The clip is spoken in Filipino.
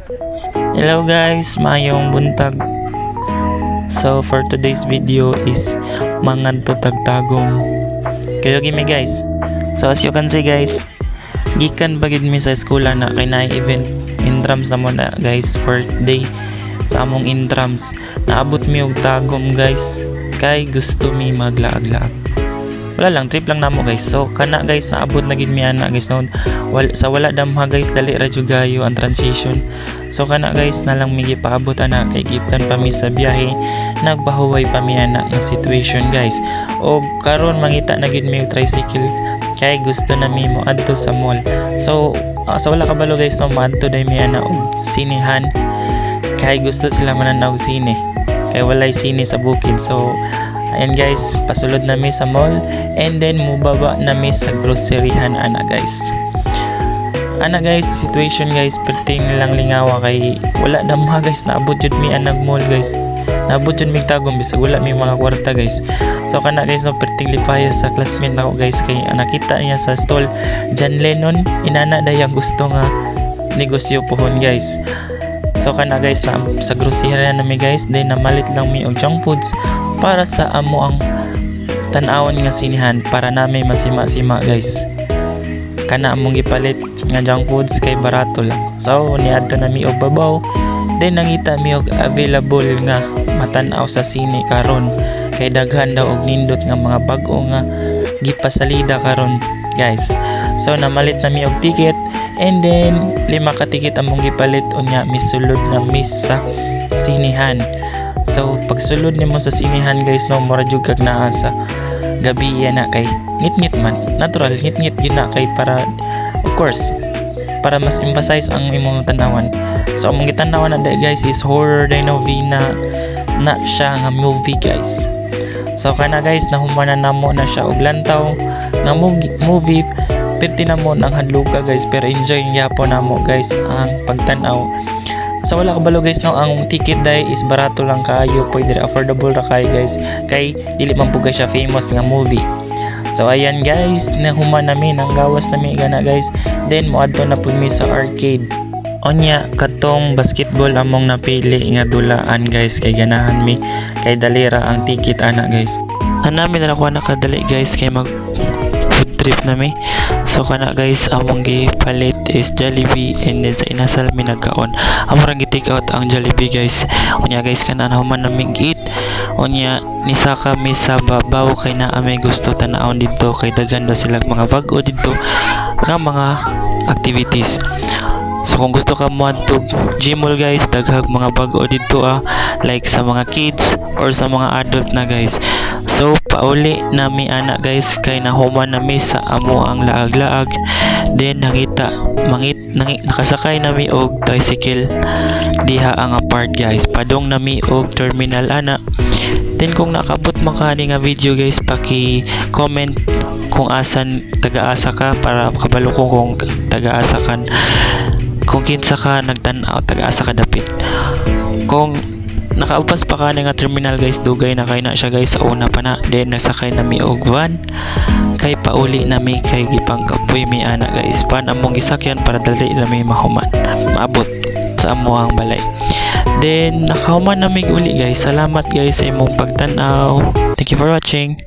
Hello guys, mayong buntag. So for today's video is mangan to tagtagong. Kayo gimi guys. So as you can see guys, gikan bagid mi sa eskwela na kay na event intrams na mo na guys for day sa among intrams. Naabot mi og tagom guys. Kay gusto mi maglaag-laag. Wala lang, trip lang namo guys. So kana guys, naabot na gid mi ana guys noon. Sa wala damha guys, dali ra jud gayo ang transition. So kana guys, na lang mi gipaabot ana kay gikan pa mi sa biyahe. Nagbahuway pa mi ana nga situation guys. Og karon mangita na gid mi og tricycle kay gusto na mi mo adto sa mall. So sa wala kabalo guys no, maadto dai mi ana og sinihan kay gusto sila mananaw sine. Kay walay sine sa bukid. So ayan guys, pasulod na mi sa mall and then mubaba na mi sa groceryhan ana guys. Ana guys, situation guys, perting lang lingawa kay wala na mga guys, naabot jud mi anag mall guys. Naabot jud mi tagom bisag wala mi mga kwarta guys. So kana guys no, perting lipaya sa classmate nako guys kay nakita niya sa stall John Lennon, inana dayang gusto nga negosyo pohon guys. So kana guys, na sa groceryhan na mi guys, then namalit lang mi og junk foods para sa amo ang tan-awon nga sinihan para nami masima-sima guys. Kana among gipalit nga junk foods kay barato lang. So niadto na mi og babaw, then nangita mi og available nga matan-aw sa sine karon kay daghan daw og nindot nga mga bag-o nga gipasalida karon guys. So namalit na mi og ticket and then 5 ka ticket among gipalit unya misulod na mi sa sinihan. So pagsulod nimo sa sinihan guys no, mura jud kag naa sa gabi na kay ngit-ngit man, natural ngit-ngit gid na kay para of course para mas emphasize ang imong tanawan. So among gitanawan na guys is horror novena na siya nga movie guys. So kana guys, nahumanan namo na siya og lantaw nga movie perti na mo ang hadluka guys, pero enjoy gyapon namo guys ang pagtan-aw. So wala kabalo guys no, ang ticket dai is barato lang kaayo, pwede affordable ra kay guys kay dili man pugay siya famous nga movie. So ayan guys, nahuman namin ang gawas nami gana guys, then moadto na pud mi sa arcade. Onya katong basketball among napili nga dulaan guys kay ganahan mi kay dalira ang ticket ana guys. Anami na ako nakadali guys kay mag food trip nami. So kana guys, among gipalit is Jollibee and then sa inasal mi nagkaon. Among gi-take out ang Jollibee guys. Unya guys, kana human naming eat. Unya nisaka mi sa babaw kay naa may gusto tan-awon didto kay daghan daw sila mga bag-o didto nga mga activities. So kung gusto ka mo adtog Gmall guys, daghang mga bag-o didto like sa mga kids or sa mga adult na guys. So pauli nami ana guys kay nahuman nami sa amo ang laag-laag, then nakasakay nami og tricycle diha ang apart guys, padong nami og terminal ana. Then kung nakabot man ka nga video guys, paki-comment kung asan taga-asa ka para kabalo ko kung taga-asa kan, kung kinsa ka nagtan-aw taga-asa ka dapit. Kung nakaupas pa ka nga terminal guys, dugay na kay na siya guys sa una pa na, then nasakay nami og van kay pauli nami kay gipangkapoy mi ana guys, pan among gisakyan para dali nami mahuman maabot sa amo ang balay. Then nakahuman nami uli guys. Salamat guys sa imong pagtan-aw. Thank you for watching.